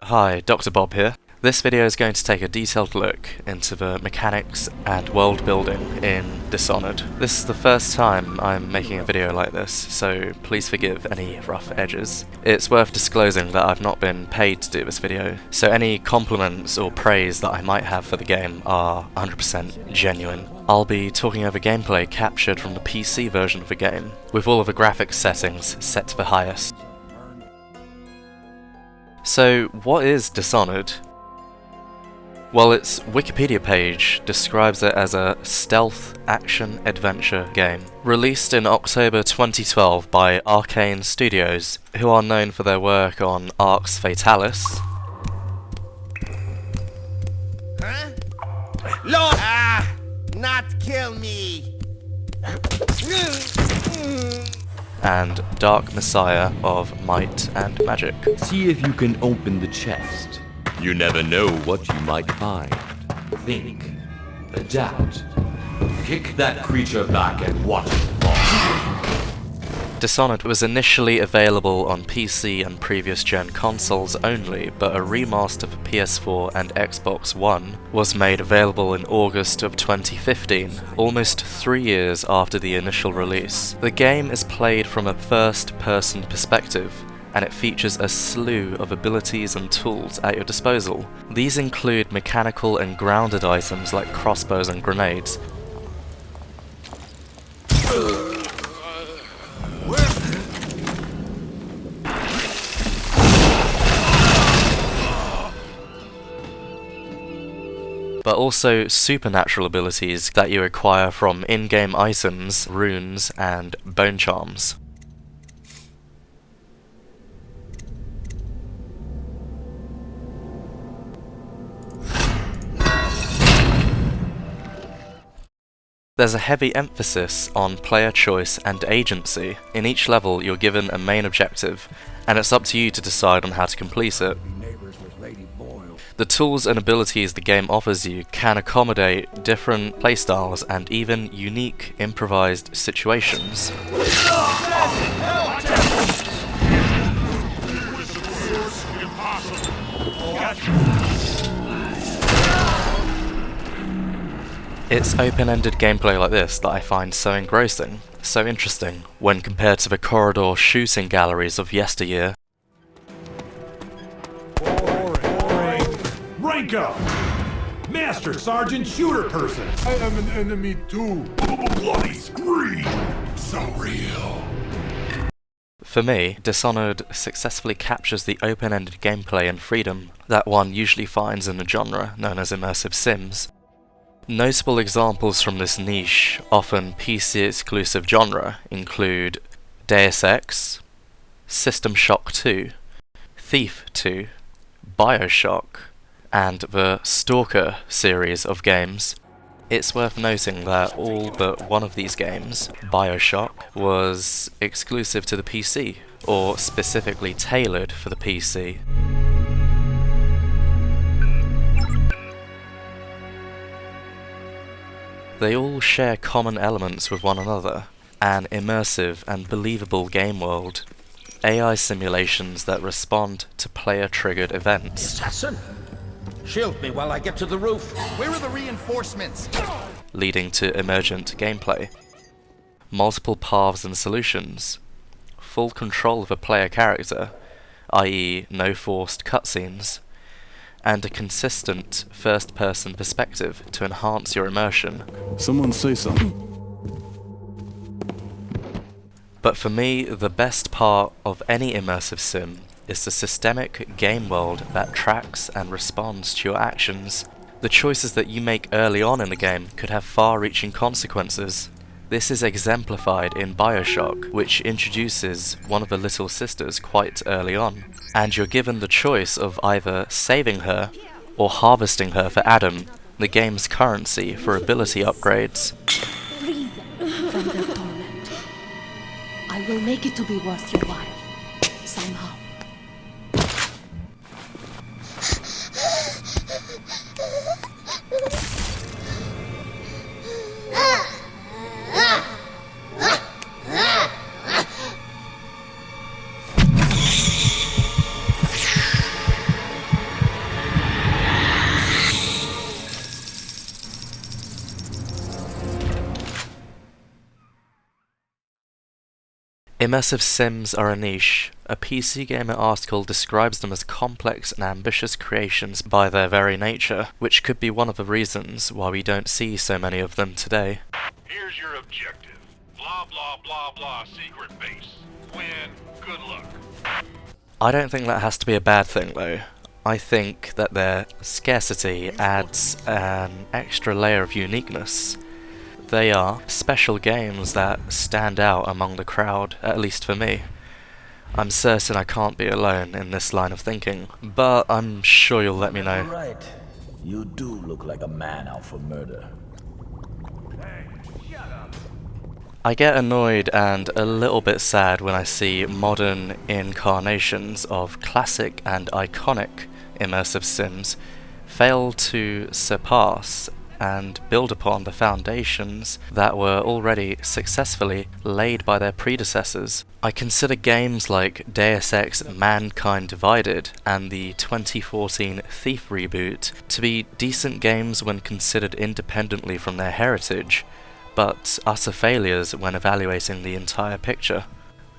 Hi, Dr. Bob here. This video is going to take a detailed look into the mechanics and world building in Dishonored. This is the first time I'm making a video like this, so please forgive any rough edges. It's worth disclosing that I've not been paid to do this video, so any compliments or praise that I might have for the game are 100% genuine. I'll be talking over gameplay captured from the PC version of the game, with all of the graphics settings set to the highest. So, what is Dishonored? Well, its Wikipedia page describes it as a stealth action-adventure game. Released in October 2012 by Arcane Studios, who are known for their work on Arx Fatalis. Huh? Lord! Not kill me! And Dark Messiah of Might and Magic. See if you can open the chest. You never know what you might find. Think. Adapt. Kick that creature back and watch it fall. Dishonored was initially available on PC and previous gen consoles only, but a remaster for PS4 and Xbox One was made available in August of 2015, almost 3 years after the initial release. The game is played from a first-person perspective, and it features a slew of abilities and tools at your disposal. These include mechanical and grounded items like crossbows and grenades, but also supernatural abilities that you acquire from in-game items, runes, and bone charms. There's a heavy emphasis on player choice and agency. In each level you're given a main objective, and it's up to you to decide on how to complete it. The tools and abilities the game offers you can accommodate different playstyles and even unique improvised situations. It's open-ended gameplay like this that I find so engrossing, so interesting, when compared to the corridor shooting galleries of yesteryear. Rank up! Master Sergeant Shooter Person! I am an enemy too. Bloody scream! So real. For me, Dishonored successfully captures the open-ended gameplay and freedom that one usually finds in the genre known as Immersive Sims. Notable examples from this niche, often PC-exclusive genre, include Deus Ex, System Shock 2, Thief 2, BioShock, and the Stalker series of games. It's worth noting that all but one of these games, BioShock, was exclusive to the PC, or specifically tailored for the PC. They all share common elements with one another: an immersive and believable game world, AI simulations that respond to player-triggered events, Assassin! Shield me while I get to the roof. Where are the reinforcements? leading to emergent gameplay, multiple paths and solutions, full control of a player character, i.e. no forced cutscenes, and a consistent first-person perspective to enhance your immersion. Someone say something. But for me, the best part of any immersive sim is the systemic game world that tracks and responds to your actions. The choices that you make early on in the game could have far-reaching consequences. This is exemplified in BioShock, which introduces one of the little sisters quite early on, and you're given the choice of either saving her or harvesting her for Adam, the game's currency for ability upgrades. Free them from their torment. I will make it to be worth your while, somehow. Immersive Sims are a niche. A PC Gamer article describes them as complex and ambitious creations by their very nature, which could be one of the reasons why we don't see so many of them today. Here's your objective. Blah, blah, blah, blah, secret base. Win. Good luck. I don't think that has to be a bad thing, though. I think that their scarcity adds an extra layer of uniqueness. They are special games that stand out among the crowd, at least for me. I'm certain I can't be alone in this line of thinking, but I'm sure you'll let me know. Right. You do look like a man out for murder. I get annoyed and a little bit sad when I see modern incarnations of classic and iconic immersive sims fail to surpass and build upon the foundations that were already successfully laid by their predecessors. I consider games like Deus Ex Mankind Divided and the 2014 Thief reboot to be decent games when considered independently from their heritage, but utter failures when evaluating the entire picture.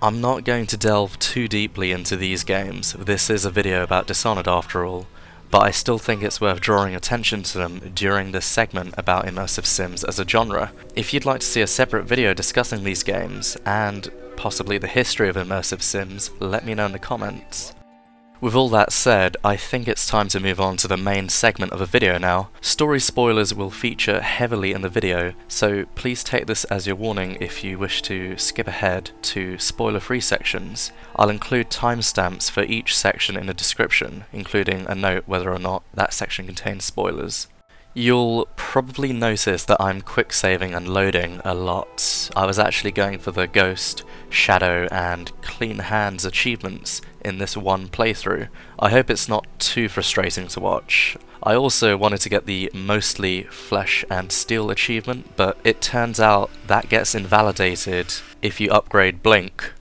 I'm not going to delve too deeply into these games, this is a video about Dishonored after all, but I still think it's worth drawing attention to them during this segment about immersive sims as a genre. If you'd like to see a separate video discussing these games, and possibly the history of immersive sims, let me know in the comments. With all that said, I think it's time to move on to the main segment of the video now. Story spoilers will feature heavily in the video, so please take this as your warning if you wish to skip ahead to spoiler-free sections. I'll include timestamps for each section in the description, including a note whether or not that section contains spoilers. You'll probably notice that I'm quick saving and loading a lot. I was actually going for the Ghost, Shadow and Clean Hands achievements in this one playthrough. I hope it's not too frustrating to watch. I also wanted to get the Mostly Flesh and Steel achievement, but it turns out that gets invalidated if you upgrade Blink.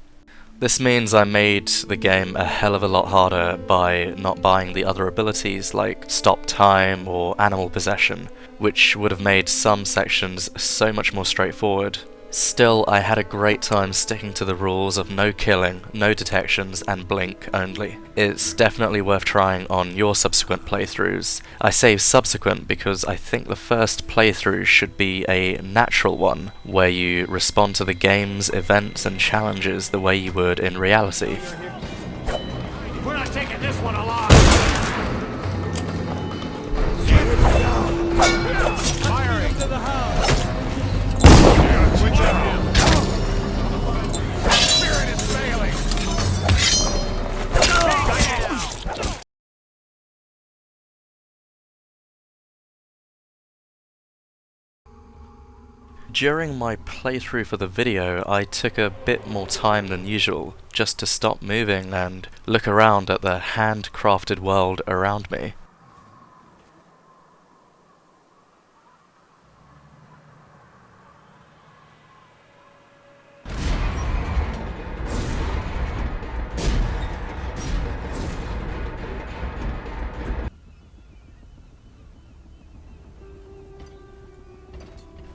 This means I made the game a hell of a lot harder by not buying the other abilities like Stop Time or Animal Possession, which would have made some sections so much more straightforward. Still, I had a great time sticking to the rules of no killing, no detections, and blink only. It's definitely worth trying on your subsequent playthroughs. I say subsequent because I think the first playthrough should be a natural one, where you respond to the game's events and challenges the way you would in reality. We're not taking this one alive. Firing to the house. Switch at him. Spirit is failing. During my playthrough for the video, I took a bit more time than usual just to stop moving and look around at the handcrafted world around me.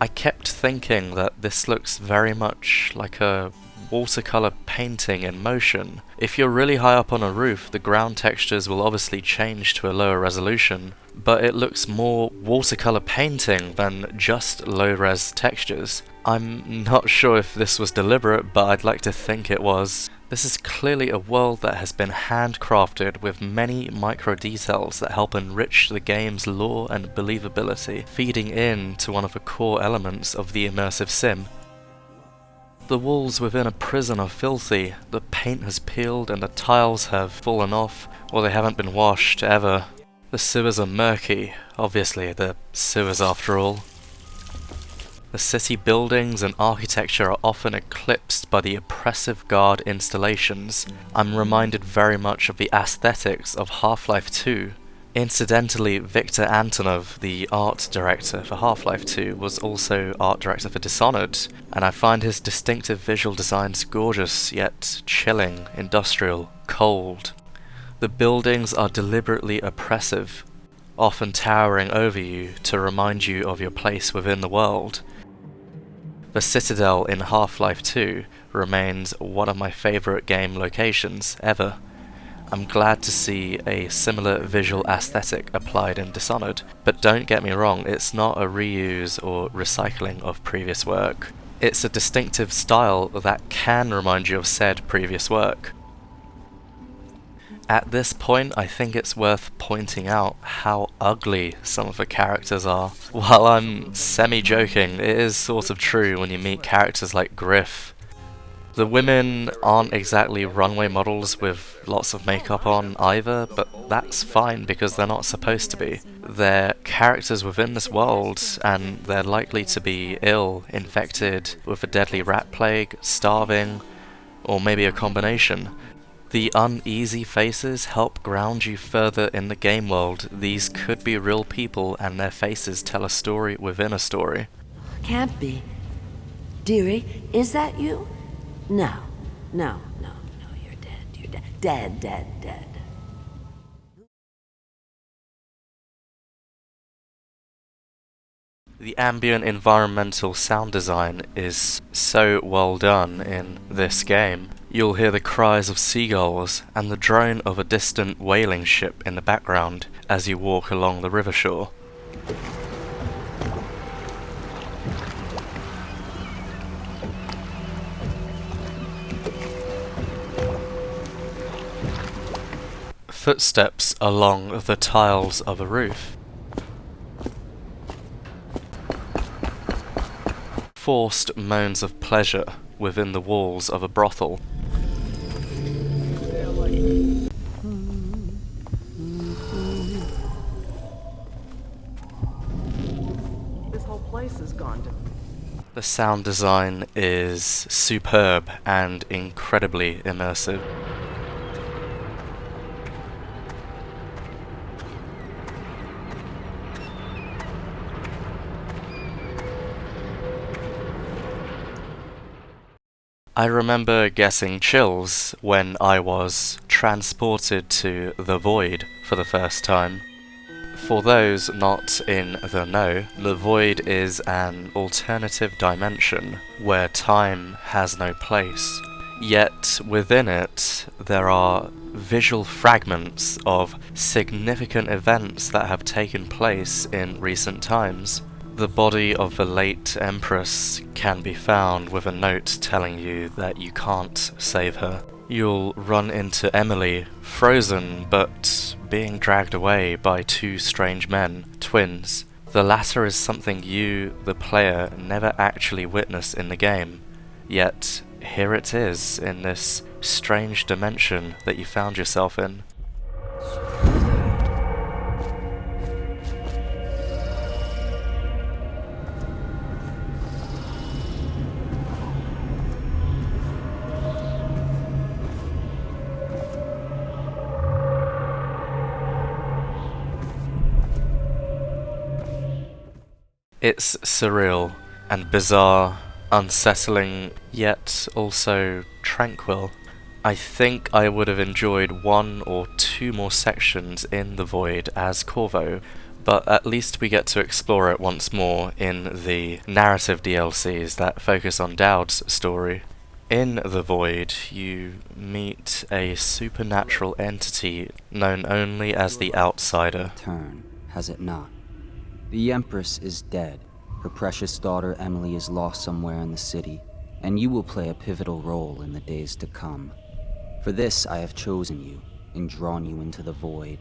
I kept thinking that this looks very much like a watercolor painting in motion. If you're really high up on a roof, the ground textures will obviously change to a lower resolution, but it looks more watercolor painting than just low-res textures. I'm not sure if this was deliberate, but I'd like to think it was. This is clearly a world that has been handcrafted with many micro details that help enrich the game's lore and believability, feeding in to one of the core elements of the immersive sim. The walls within a prison are filthy, the paint has peeled and the tiles have fallen off, or they haven't been washed ever. The sewers are murky, obviously the sewers after all. The city buildings and architecture are often eclipsed by the oppressive guard installations. I'm reminded very much of the aesthetics of Half-Life 2. Incidentally, Viktor Antonov, the art director for Half-Life 2, was also art director for Dishonored, and I find his distinctive visual designs gorgeous, yet chilling, industrial, cold. The buildings are deliberately oppressive, often towering over you to remind you of your place within the world. The Citadel in Half-Life 2 remains one of my favourite game locations ever. I'm glad to see a similar visual aesthetic applied in Dishonored, but don't get me wrong, it's not a reuse or recycling of previous work. It's a distinctive style that can remind you of said previous work. At this point, I think it's worth pointing out how ugly some of the characters are. While I'm semi-joking, it is sort of true when you meet characters like Griff. The women aren't exactly runway models with lots of makeup on either, but that's fine because they're not supposed to be. They're characters within this world, and they're likely to be ill, infected with a deadly rat plague, starving, or maybe a combination. The uneasy faces help ground you further in the game world. These could be real people, and their faces tell a story within a story. Can't be. Dearie, is that you? No, you're dead. You're dead. Dead. The ambient environmental sound design is so well done in this game. You'll hear the cries of seagulls and the drone of a distant whaling ship in the background as you walk along the river shore. Footsteps along the tiles of a roof. Forced moans of pleasure within the walls of a brothel. This whole place is gone to... The sound design is superb and incredibly immersive. I remember getting chills when I was transported to the Void for the first time. For those not in the know, the Void is an alternative dimension where time has no place. Yet within it, there are visual fragments of significant events that have taken place in recent times. The body of the late Empress can be found with a note telling you that you can't save her. You'll run into Emily, frozen but being dragged away by two strange men, twins. The latter is something you, the player, never actually witness in the game. Yet, here it is in this strange dimension that you found yourself in. It's surreal and bizarre, unsettling, yet also tranquil. I think I would have enjoyed one or two more sections in the Void as Corvo, but at least we get to explore it once more in the narrative DLCs that focus on Dowd's story. In the Void, you meet a supernatural entity known only as the Outsider. Turn, has it not? The Empress is dead. Her precious daughter Emily is lost somewhere in the city, and you will play a pivotal role in the days to come. For this I have chosen you and drawn you into the Void.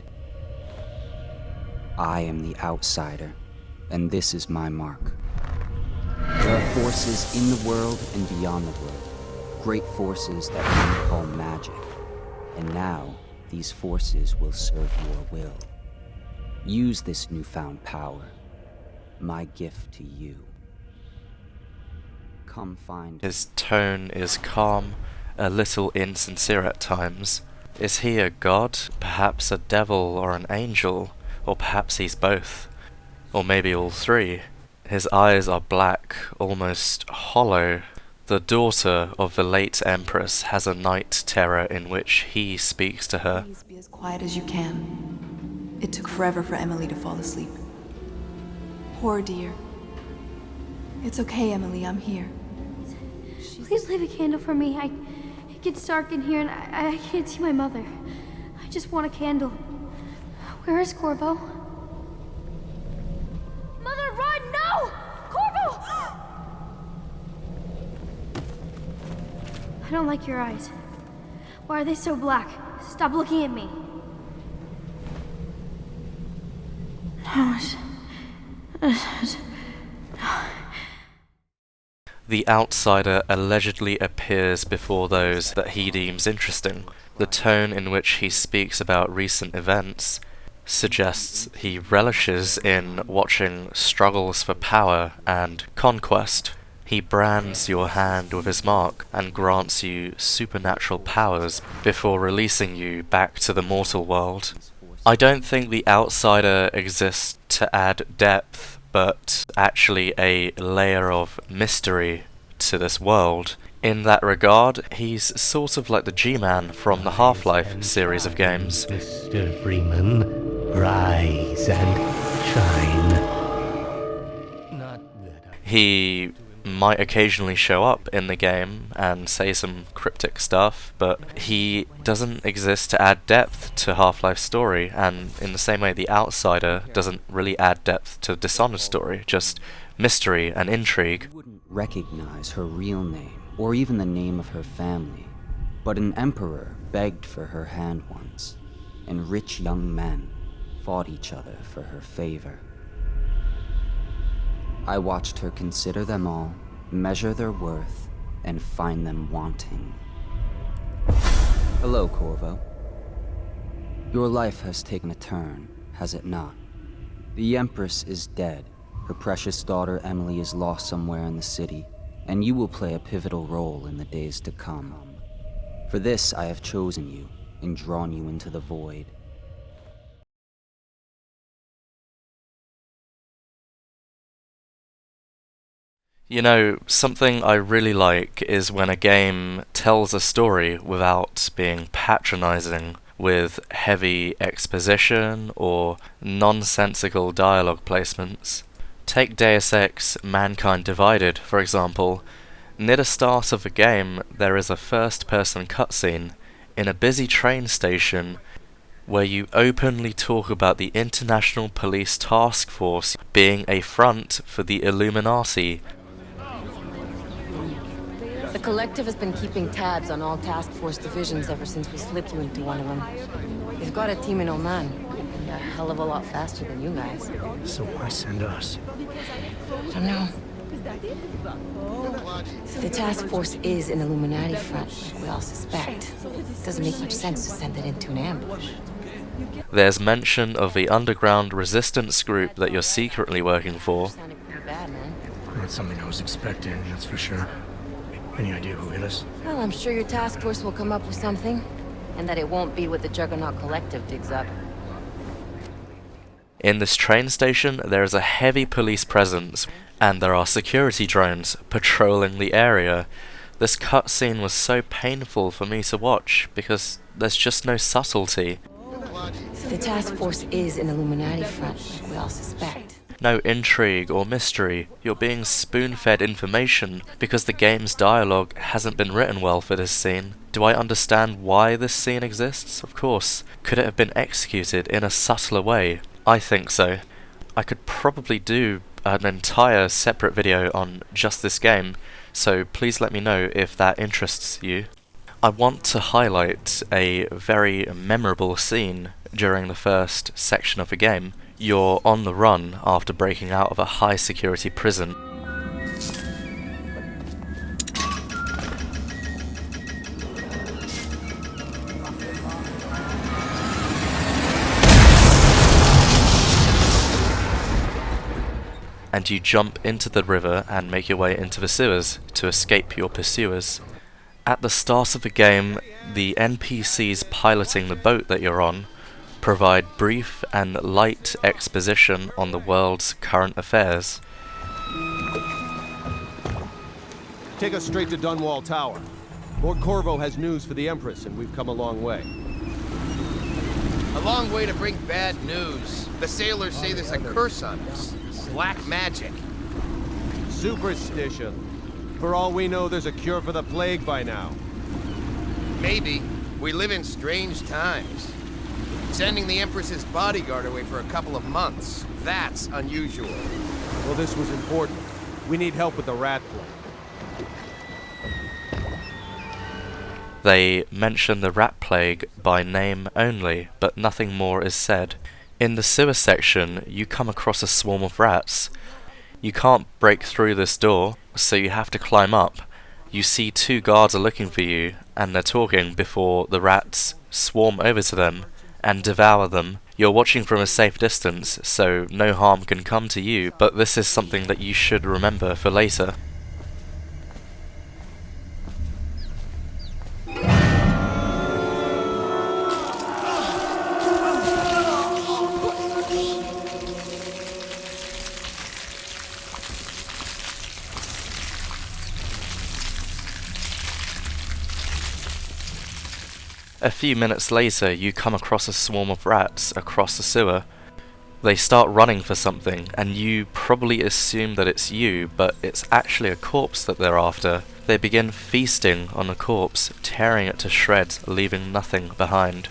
I am the Outsider, and this is my mark. There are forces in the world and beyond the world, great forces that men call magic, and now these forces will serve your will. Use this newfound power, my gift to you. Come find... His tone is calm, a little insincere at times. Is he a god, perhaps a devil or an angel, or perhaps he's both? Or maybe all three. His eyes are black, almost hollow. The daughter of the late Empress has a night terror in which he speaks to her. Please be as quiet as you can. It took forever for Emily to fall asleep. Poor dear. It's okay, Emily, I'm here. Please leave a candle for me. It gets dark in here and I can't see my mother. I just want a candle. Where is Corvo? Mother, run! No! Corvo! I don't like your eyes. Why are they so black? Stop looking at me. The outsider allegedly appears before those that he deems interesting. The tone in which he speaks about recent events suggests he relishes in watching struggles for power and conquest. He brands your hand with his mark and grants you supernatural powers before releasing you back to the mortal world. I don't think the outsider exists to add depth, but actually a layer of mystery to this world. In that regard, he's sort of like the G-Man from the Half-Life series of games. Mr. Freeman, rise and shine. He might occasionally show up in the game and say some cryptic stuff, but he doesn't exist to add depth to Half-Life's story, and in the same way the outsider doesn't really add depth to Dishonored's story, just mystery and intrigue. Wouldn't recognize her real name, or even the name of her family, but an emperor begged for her hand once, and rich young men fought each other for her favor. I watched her consider them all, measure their worth, and find them wanting. Hello, Corvo. Your life has taken a turn, has it not? The Empress is dead. Her precious daughter Emily is lost somewhere in the city, and you will play a pivotal role in the days to come. For this I have chosen you, and drawn you into the void. You know, something I really like is when a game tells a story without being patronizing with heavy exposition or nonsensical dialogue placements. Take Deus Ex Mankind Divided, for example. Near the start of the game, there is a first-person cutscene in a busy train station where you openly talk about the International Police Task Force being a front for the Illuminati. The Collective has been keeping tabs on all task force divisions ever since we slipped you into one of them. They've got a team in Oman, and a hell of a lot faster than you guys. So why send us? I don't know. If the task force is an Illuminati front, like we all suspect, it doesn't make much sense to send it into an ambush. There's mention of the underground resistance group that you're secretly working for. Not something I was expecting, that's for sure. Any idea who hit us? Well, I'm sure your task force will come up with something, and that it won't be what the Juggernaut Collective digs up. In this train station, there is a heavy police presence, and there are security drones patrolling the area. This cutscene was so painful for me to watch, because there's just no subtlety. If the task force is an Illuminati front, like we all suspect. No intrigue or mystery. You're being spoon-fed information because the game's dialogue hasn't been written well for this scene. Do I understand why this scene exists? Of course. Could it have been executed in a subtler way? I think so. I could probably do an entire separate video on just this game, so please let me know if that interests you. I want to highlight a very memorable scene during the first section of the game. You're on the run after breaking out of a high-security prison. And you jump into the river and make your way into the sewers to escape your pursuers. At the start of the game, the NPCs piloting the boat that you're on provide brief and light exposition on the world's current affairs. Take us straight to Dunwall Tower. Lord Corvo has news for the Empress, and we've come a long way. A long way to bring bad news. The sailors say there's a curse on us. Black magic. Superstition. For all we know, there's a cure for the plague by now. Maybe. We live in strange times. Sending the Empress's bodyguard away for a couple of months, that's unusual. Well, this was important. We need help with the rat plague. They mention the rat plague by name only, but nothing more is said. In the sewer section, you come across a swarm of rats. You can't break through this door, so you have to climb up. You see 2 guards are looking for you, and they're talking before the rats swarm over to them and devour them. You're watching from a safe distance, so no harm can come to you, but this is something that you should remember for later. A few minutes later, you come across a swarm of rats across the sewer. They start running for something, and you probably assume that it's you, but it's actually a corpse that they're after. They begin feasting on the corpse, tearing it to shreds, leaving nothing behind.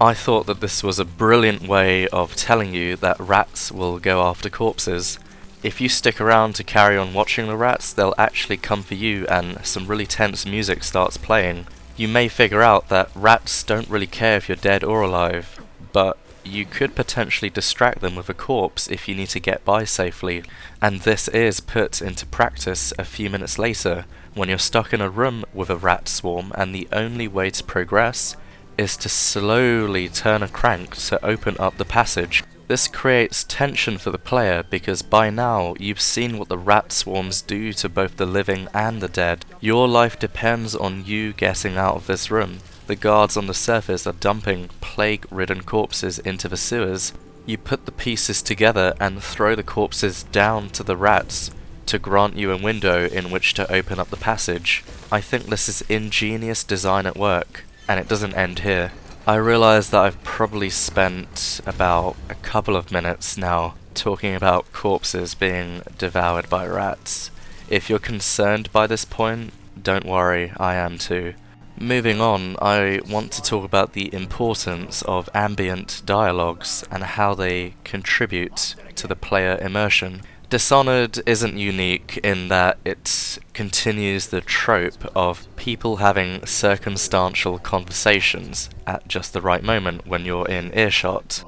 I thought that this was a brilliant way of telling you that rats will go after corpses. If you stick around to carry on watching the rats, they'll actually come for you, and some really tense music starts playing. You may figure out that rats don't really care if you're dead or alive, but you could potentially distract them with a corpse if you need to get by safely, and this is put into practice a few minutes later when you're stuck in a room with a rat swarm and the only way to progress is to slowly turn a crank to open up the passage. This creates tension for the player because by now you've seen what the rat swarms do to both the living and the dead. Your life depends on you getting out of this room. The guards on the surface are dumping plague-ridden corpses into the sewers. You put the pieces together and throw the corpses down to the rats to grant you a window in which to open up the passage. I think this is ingenious design at work, and it doesn't end here. I realise that I've probably spent about a couple of minutes now talking about corpses being devoured by rats. If you're concerned by this point, don't worry, I am too. Moving on, I want to talk about the importance of ambient dialogues and how they contribute to the player immersion. Dishonored isn't unique in that it continues the trope of people having circumstantial conversations at just the right moment when you're in earshot.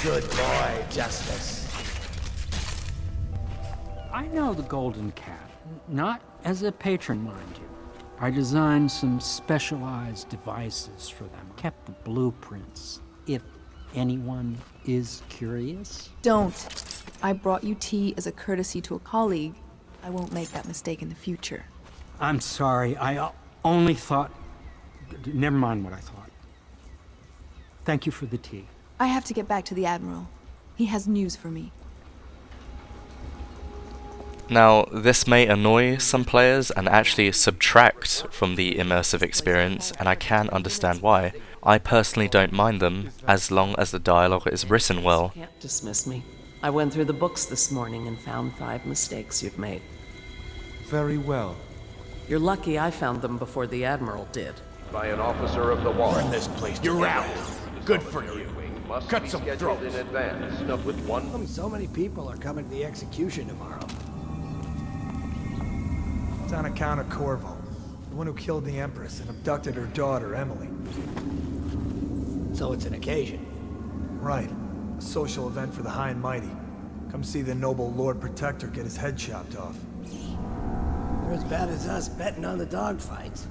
Good boy, Justice. I know the Golden Cat, not as a patron, mind you. I designed some specialized devices for them, kept the blueprints, if anyone is curious. Don't. I brought you tea as a courtesy to a colleague. I won't make that mistake in the future. I'm sorry, I only thought... Never mind what I thought. Thank you for the tea. I have to get back to the Admiral. He has news for me. Now, this may annoy some players and actually subtract from the immersive experience, and I can understand why. I personally don't mind them, as long as the dialogue is written well. Can't dismiss me. I went through the books this morning and found 5 mistakes you've made. Very well. You're lucky I found them before the Admiral did. By an officer of the wall. Burn this place. You're out. Good for you. Cut some throats. In advance, with one. So many people are coming to the execution tomorrow. It's on account of Corvo, the one who killed the Empress and abducted her daughter, Emily. So it's an occasion. Right. A social event for the high and mighty. Come see the noble Lord Protector get his head chopped off. They're as bad as us betting on the dogfights.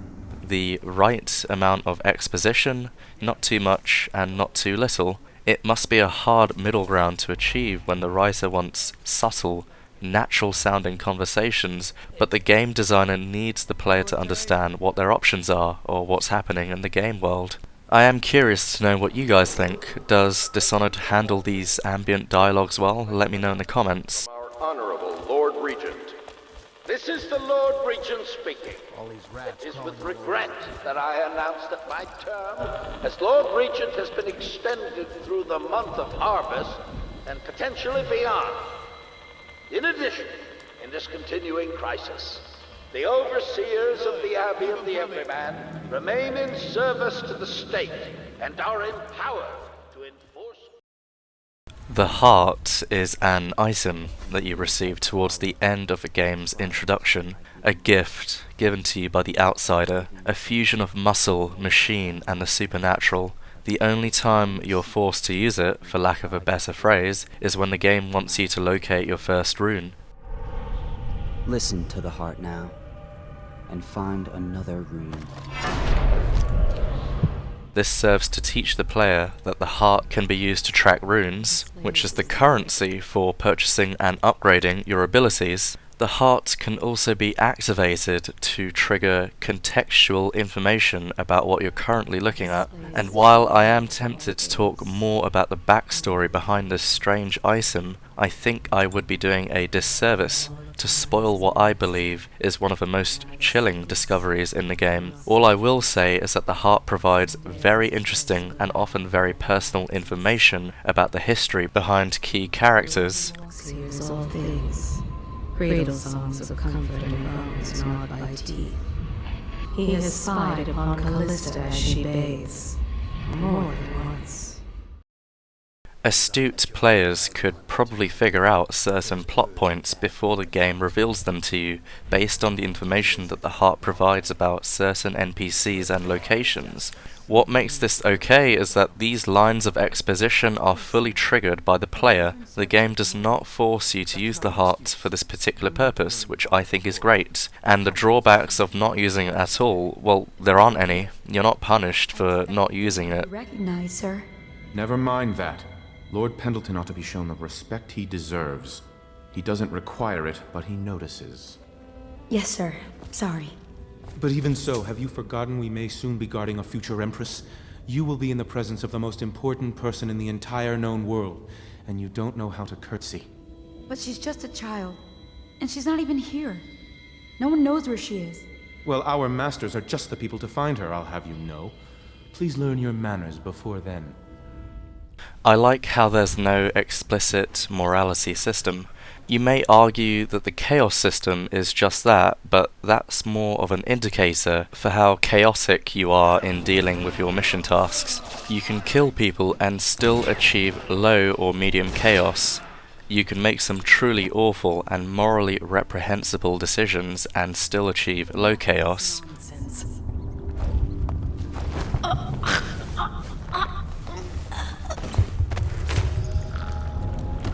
The right amount of exposition, not too much and not too little. It must be a hard middle ground to achieve when the writer wants subtle, natural-sounding conversations, but the game designer needs the player to understand what their options are, or what's happening in the game world. I am curious to know what you guys think. Does Dishonored handle these ambient dialogues well? Let me know in the comments. Our Honorable Lord Regent. This is the Lord Regent speaking. It is with regret that I announce that my term as Lord Regent has been extended through the month of harvest and potentially beyond. In addition, in this continuing crisis. The overseers of the Abbey of the Everyman remain in service to the state and are empowered to enforce... The heart is an item that you receive towards the end of the game's introduction, a gift given to you by the outsider, a fusion of muscle, machine, and the supernatural. The only time you're forced to use it, for lack of a better phrase, is when the game wants you to locate your first rune. Listen to the heart now, and find another rune. This serves to teach the player that the heart can be used to track runes, which is the currency for purchasing and upgrading your abilities. The heart can also be activated to trigger contextual information about what you're currently looking at. And while I am tempted to talk more about the backstory behind this strange item, I think I would be doing a disservice to spoil what I believe is one of the most chilling discoveries in the game. All I will say is that the heart provides very interesting and often very personal information about the history behind key characters. Clears all things. Cradle songs of comfort and bones gnawed by teeth. He has spied upon Callista as she bathes, more than once. Astute players could probably figure out certain plot points before the game reveals them to you, based on the information that the heart provides about certain NPCs and locations. What makes this okay is that these lines of exposition are fully triggered by the player. The game does not force you to use the heart for this particular purpose, which I think is great. And the drawbacks of not using it at all, well, there aren't any. You're not punished for not using it. Recognize, sir. Never mind that. Lord Pendleton ought to be shown the respect he deserves. He doesn't require it, but he notices. Yes, sir. Sorry. But even so, have you forgotten we may soon be guarding a future Empress? You will be in the presence of the most important person in the entire known world, and you don't know how to curtsy. But she's just a child, and she's not even here. No one knows where she is. Well, our masters are just the people to find her, I'll have you know. Please learn your manners before then. I like how there's no explicit morality system. You may argue that the chaos system is just that, but that's more of an indicator for how chaotic you are in dealing with your mission tasks. You can kill people and still achieve low or medium chaos. You can make some truly awful and morally reprehensible decisions and still achieve low chaos.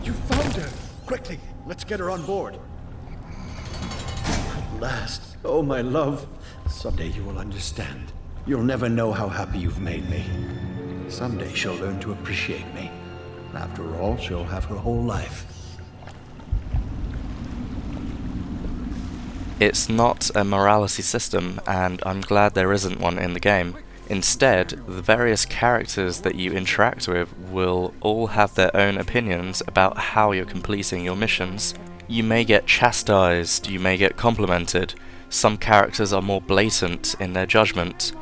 You found her! Quickly, let's get her on board. At last. Oh, my love. Someday you will understand. You'll never know how happy you've made me. Someday she'll learn to appreciate me. After all, she'll have her whole life. It's not a morality system, and I'm glad there isn't one in the game. Instead, the various characters that you interact with will all have their own opinions about how you're completing your missions. You may get chastised, you may get complimented. Some characters are more blatant in their judgment.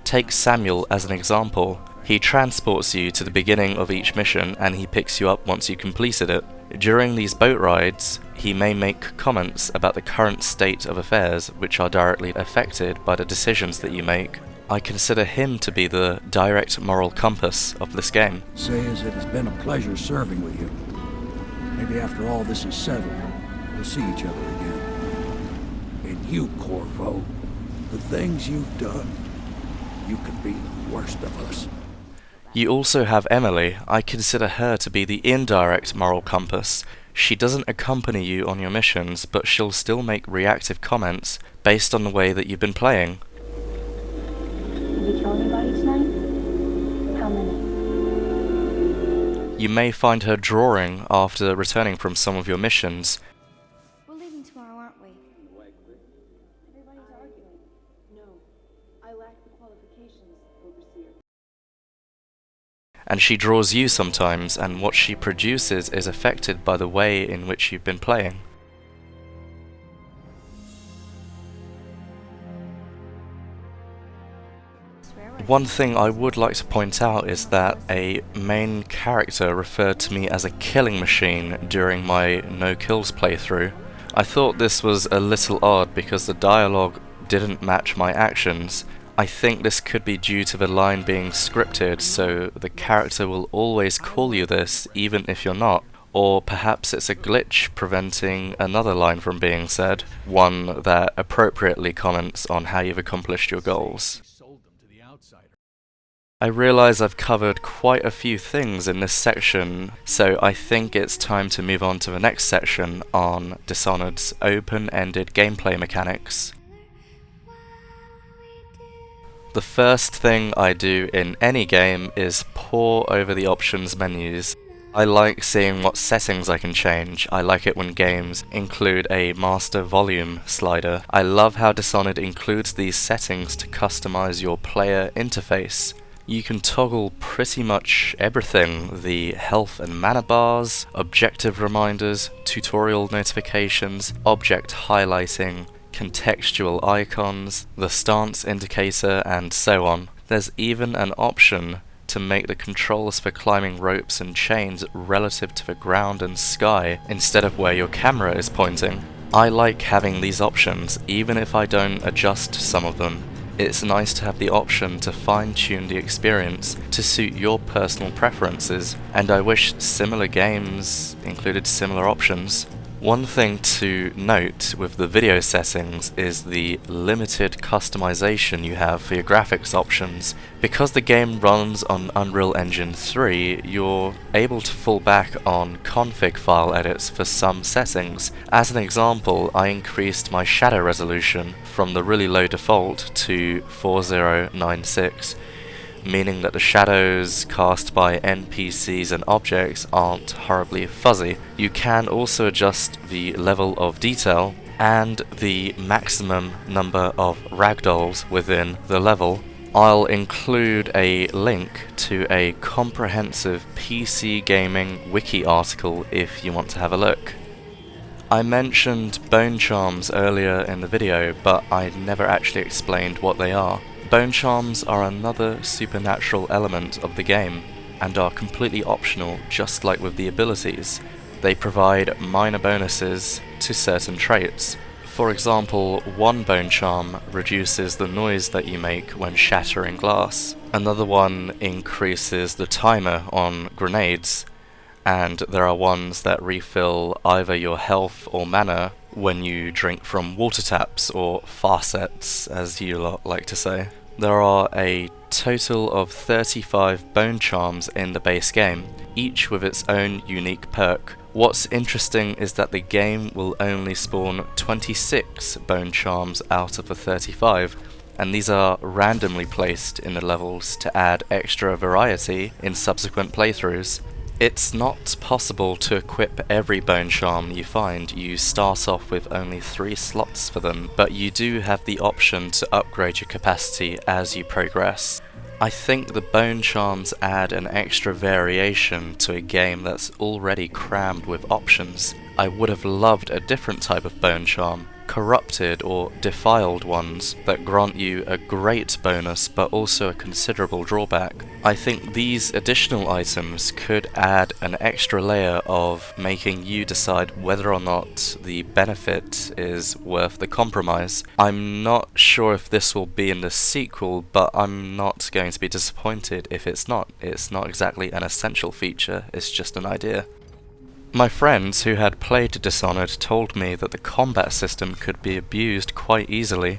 Take Samuel as an example. He transports you to the beginning of each mission and he picks you up once you completed it. During these boat rides, he may make comments about the current state of affairs which are directly affected by the decisions that you make. I consider him to be the direct moral compass of this game. Say as it has been a pleasure serving with you. Maybe after all this is settled, we'll see each other again. And you, Corvo, the things you've done, you could be the worst of us. You also have Emily. I consider her to be the indirect moral compass. She doesn't accompany you on your missions, but she'll still make reactive comments based on the way that you've been playing. Did you kill anybody tonight? How many? You may find her drawing after returning from some of your missions. We're leaving tomorrow, aren't we? Everybody's arguing. No, I lack the qualifications, Overseer. And she draws you sometimes, and what she produces is affected by the way in which you've been playing. One thing I would like to point out is that a main character referred to me as a killing machine during my no kills playthrough. I thought this was a little odd because the dialogue didn't match my actions. I think this could be due to the line being scripted, so the character will always call you this even if you're not. Or perhaps it's a glitch preventing another line from being said, one that appropriately comments on how you've accomplished your goals. I realise I've covered quite a few things in this section, so I think it's time to move on to the next section on Dishonored's open-ended gameplay mechanics. The first thing I do in any game is pore over the options menus. I like seeing what settings I can change. I like it when games include a master volume slider. I love how Dishonored includes these settings to customize your player interface. You can toggle pretty much everything: the health and mana bars, objective reminders, tutorial notifications, object highlighting, contextual icons, the stance indicator, and so on. There's even an option to make the controls for climbing ropes and chains relative to the ground and sky instead of where your camera is pointing. I like having these options even if I don't adjust some of them. It's nice to have the option to fine-tune the experience to suit your personal preferences, and I wish similar games included similar options. One thing to note with the video settings is the limited customization you have for your graphics options. Because the game runs on Unreal Engine 3, you're able to fall back on config file edits for some settings. As an example, I increased my shadow resolution from the really low default to 4096. Meaning that the shadows cast by NPCs and objects aren't horribly fuzzy. You can also adjust the level of detail and the maximum number of ragdolls within the level. I'll include a link to a comprehensive PC gaming wiki article if you want to have a look. I mentioned bone charms earlier in the video, but I never actually explained what they are. Bone charms are another supernatural element of the game, and are completely optional, just like with the abilities. They provide minor bonuses to certain traits. For example, one bone charm reduces the noise that you make when shattering glass. Another one increases the timer on grenades, and there are ones that refill either your health or mana when you drink from water taps, or faucets as you lot like to say. There are a total of 35 bone charms in the base game, each with its own unique perk. What's interesting is that the game will only spawn 26 bone charms out of the 35, and these are randomly placed in the levels to add extra variety in subsequent playthroughs. It's not possible to equip every bone charm you find. You start off with only 3 slots for them, but you do have the option to upgrade your capacity as you progress. I think the bone charms add an extra variation to a game that's already crammed with options. I would have loved a different type of bone charm, corrupted or defiled ones that grant you a great bonus but also a considerable drawback. I think these additional items could add an extra layer of making you decide whether or not the benefit is worth the compromise. I'm not sure if this will be in the sequel, but I'm not going to be disappointed if it's not. It's not exactly an essential feature, it's just an idea. My friends who had played Dishonored told me that the combat system could be abused quite easily.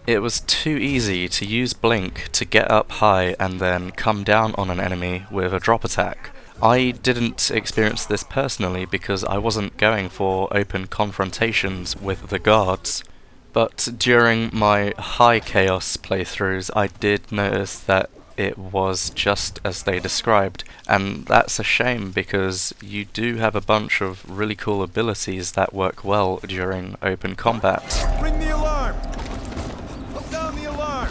It was too easy to use Blink to get up high and then come down on an enemy with a drop attack. I didn't experience this personally because I wasn't going for open confrontations with the guards. But during my high chaos playthroughs I did notice that it was just as they described, and that's a shame because you do have a bunch of really cool abilities that work well during open combat. Ring the alarm! Sound the alarm!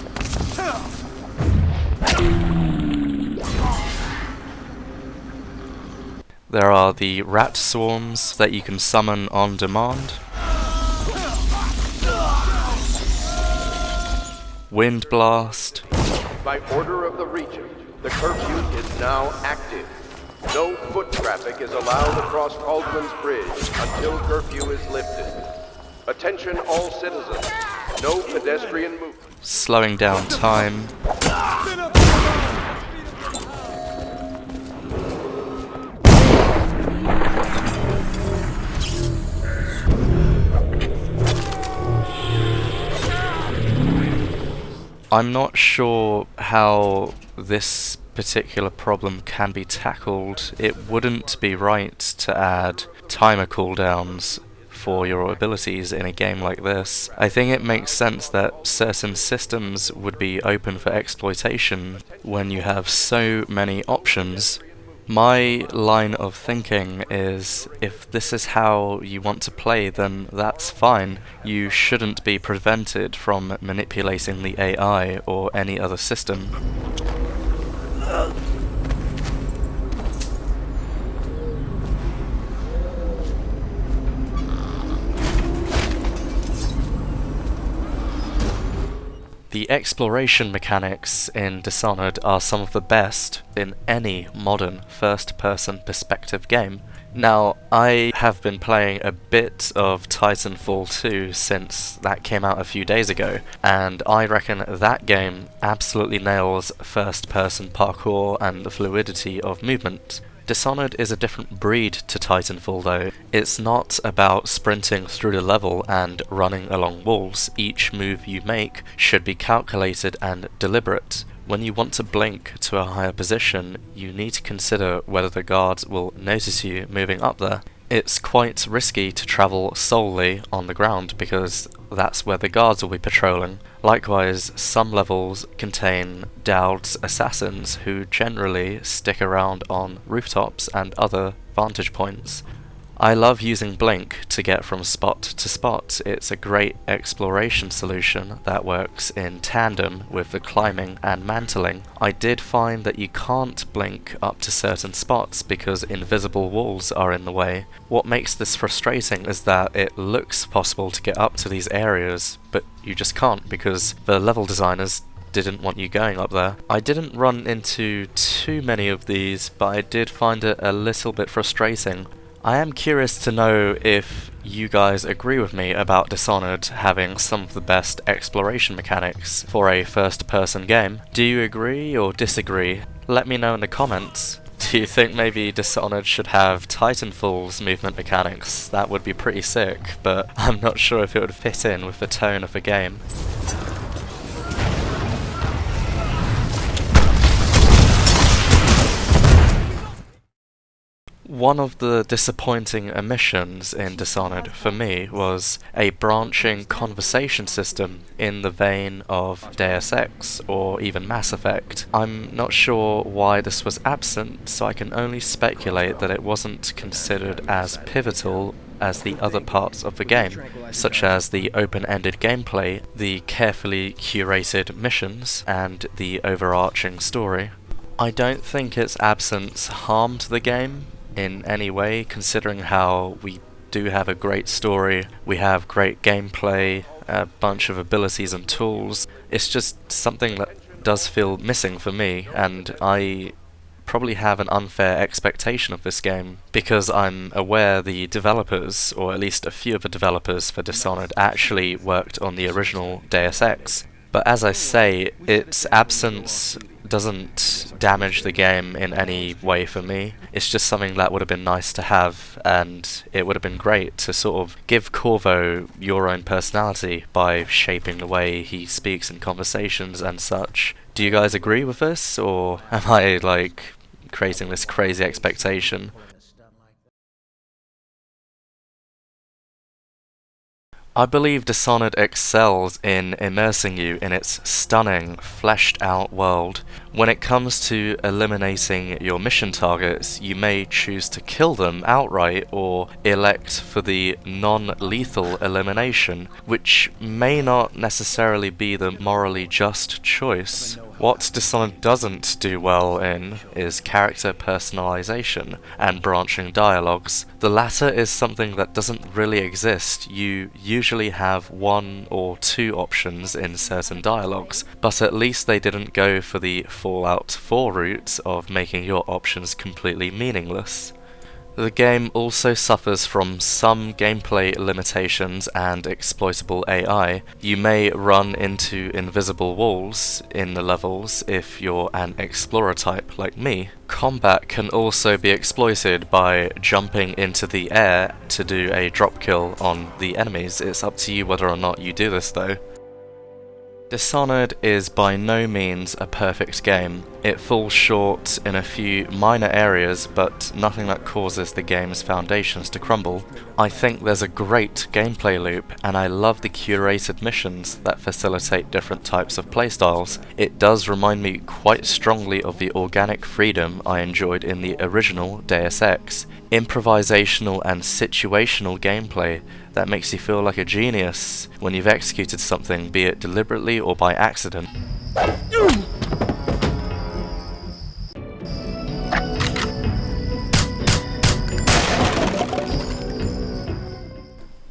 There are the rat swarms that you can summon on demand. Wind blast. By order of the Regent, the curfew is now active. No foot traffic is allowed across Aldman's Bridge until curfew is lifted. Attention all citizens. No pedestrian movement. Slowing down time. I'm not sure how this particular problem can be tackled. It wouldn't be right to add timer cooldowns for your abilities in a game like this. I think it makes sense that certain systems would be open for exploitation when you have so many options. My line of thinking is, if this is how you want to play, then that's fine. You shouldn't be prevented from manipulating the AI or any other system. The exploration mechanics in Dishonored are some of the best in any modern first-person perspective game. Now, I have been playing a bit of Titanfall 2 since that came out a few days ago, and I reckon that game absolutely nails first-person parkour and the fluidity of movement. Dishonored is a different breed to Titanfall though. It's not about sprinting through the level and running along walls. Each move you make should be calculated and deliberate. When you want to blink to a higher position, you need to consider whether the guards will notice you moving up there. It's quite risky to travel solely on the ground because that's where the guards will be patrolling. Likewise, some levels contain Dowd's assassins who generally stick around on rooftops and other vantage points. I love using Blink to get from spot to spot. It's a great exploration solution that works in tandem with the climbing and mantling. I did find that you can't blink up to certain spots because invisible walls are in the way. What makes this frustrating is that it looks possible to get up to these areas, but you just can't because the level designers didn't want you going up there. I didn't run into too many of these, but I did find it a little bit frustrating. I am curious to know if you guys agree with me about Dishonored having some of the best exploration mechanics for a first-person game. Do you agree or disagree? Let me know in the comments. Do you think maybe Dishonored should have Titanfall's movement mechanics? That would be pretty sick, but I'm not sure if it would fit in with the tone of the game. One of the disappointing omissions in Dishonored for me was a branching conversation system in the vein of Deus Ex or even Mass Effect. I'm not sure why this was absent, so I can only speculate that it wasn't considered as pivotal as the other parts of the game, such as the open-ended gameplay, the carefully curated missions, and the overarching story. I don't think its absence harmed the game in any way, considering how we do have a great story, we have great gameplay, a bunch of abilities and tools. It's just something that does feel missing for me, and I probably have an unfair expectation of this game because I'm aware the developers, or at least a few of the developers for Dishonored, actually worked on the original Deus Ex. But as I say, its absence doesn't damage the game in any way for me. It's just something that would have been nice to have, and it would have been great to sort of give Corvo your own personality by shaping the way he speaks in conversations and such. Do you guys agree with this, or am I like creating this crazy expectation? I believe Dishonored excels in immersing you in its stunning, fleshed-out world. When it comes to eliminating your mission targets, you may choose to kill them outright or elect for the non-lethal elimination, which may not necessarily be the morally just choice. What Dishonored doesn't do well in is character personalization and branching dialogues. The latter is something that doesn't really exist. You usually have one or two options in certain dialogues, but at least they didn't go for the Fallout 4 route of making your options completely meaningless. The game also suffers from some gameplay limitations and exploitable AI. You may run into invisible walls in the levels if you're an explorer type like me. Combat can also be exploited by jumping into the air to do a drop kill on the enemies. It's up to you whether or not you do this though. Dishonored is by no means a perfect game. It falls short in a few minor areas, but nothing that causes the game's foundations to crumble. I think there's a great gameplay loop, and I love the curated missions that facilitate different types of playstyles. It does remind me quite strongly of the organic freedom I enjoyed in the original Deus Ex. Improvisational and situational gameplay that makes you feel like a genius when you've executed something, be it deliberately or by accident.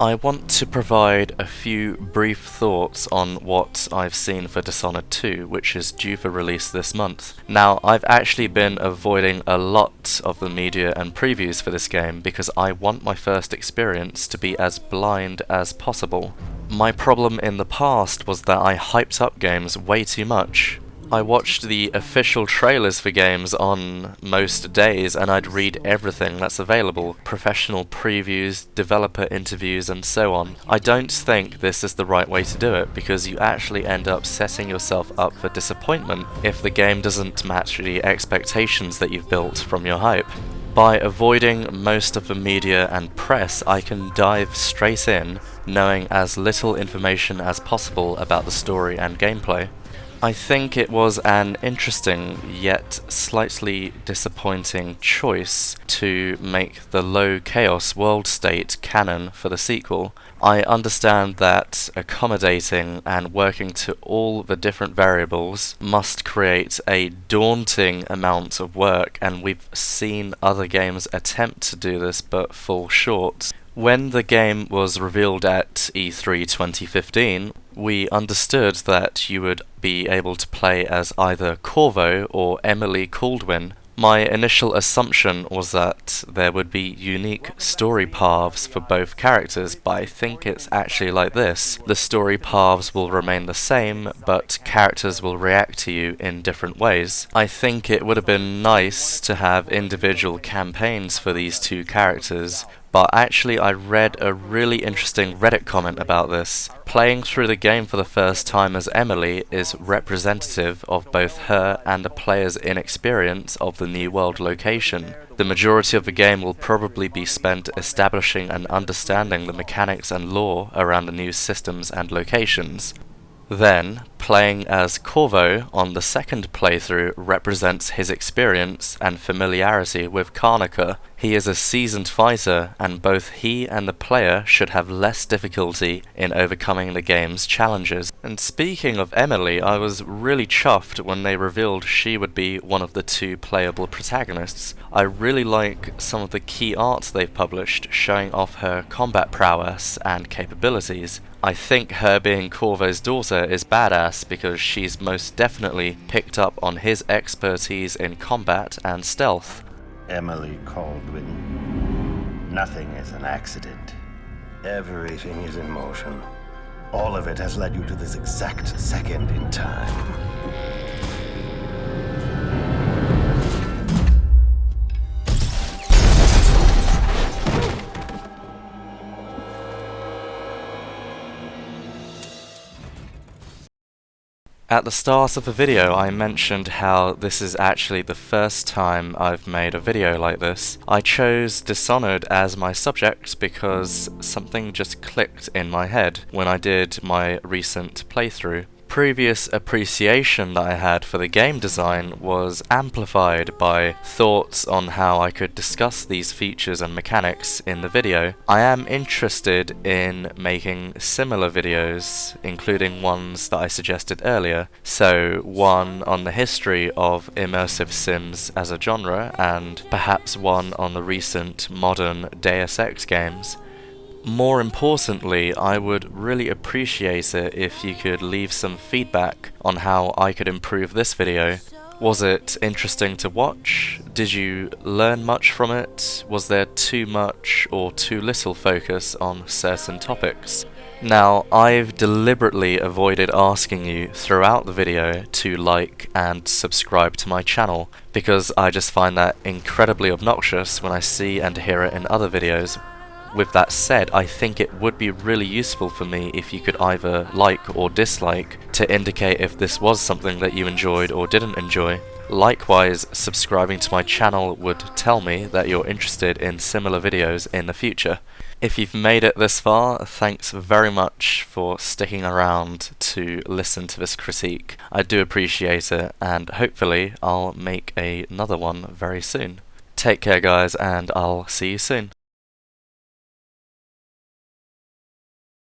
I want to provide a few brief thoughts on what I've seen for Dishonored 2, which is due for release this month. Now, I've actually been avoiding a lot of the media and previews for this game because I want my first experience to be as blind as possible. My problem in the past was that I hyped up games way too much. I watched the official trailers for games on most days and I'd read everything that's available, professional previews, developer interviews and so on. I don't think this is the right way to do it because you actually end up setting yourself up for disappointment if the game doesn't match the expectations that you've built from your hype. By avoiding most of the media and press, I can dive straight in, knowing as little information as possible about the story and gameplay. I think it was an interesting yet slightly disappointing choice to make the low chaos world state canon for the sequel. I understand that accommodating and working to all the different variables must create a daunting amount of work, and we've seen other games attempt to do this but fall short. When the game was revealed at E3 2015, we understood that you would be able to play as either Corvo or Emily Caldwin. My initial assumption was that there would be unique story paths for both characters, but I think it's actually like this. The story paths will remain the same, but characters will react to you in different ways. I think it would have been nice to have individual campaigns for these two characters, but actually I read a really interesting Reddit comment about this. Playing through the game for the first time as Emily is representative of both her and the player's inexperience of the new world location. The majority of the game will probably be spent establishing and understanding the mechanics and lore around the new systems and locations. Then, playing as Corvo on the second playthrough represents his experience and familiarity with Karnaca. He is a seasoned fighter, and both he and the player should have less difficulty in overcoming the game's challenges. And speaking of Emily, I was really chuffed when they revealed she would be one of the two playable protagonists. I really like some of the key art they've published showing off her combat prowess and capabilities. I think her being Corvo's daughter is badass because she's most definitely picked up on his expertise in combat and stealth. Emily Caldwin. Nothing is an accident. Everything is in motion. All of it has led you to this exact second in time. At the start of the video I mentioned how this is actually the first time I've made a video like this. I chose Dishonored as my subject because something just clicked in my head when I did my recent playthrough. Previous appreciation that I had for the game design was amplified by thoughts on how I could discuss these features and mechanics in the video. I am interested in making similar videos, including ones that I suggested earlier. So one on the history of immersive sims as a genre, and perhaps one on the recent modern Deus Ex games. More importantly, I would really appreciate it if you could leave some feedback on how I could improve this video. Was it interesting to watch? Did you learn much from it? Was there too much or too little focus on certain topics? Now, I've deliberately avoided asking you throughout the video to like and subscribe to my channel, because I just find that incredibly obnoxious when I see and hear it in other videos. With that said, I think it would be really useful for me if you could either like or dislike to indicate if this was something that you enjoyed or didn't enjoy. Likewise, subscribing to my channel would tell me that you're interested in similar videos in the future. If you've made it this far, thanks very much for sticking around to listen to this critique. I do appreciate it, and hopefully I'll make another one very soon. Take care guys, and I'll see you soon.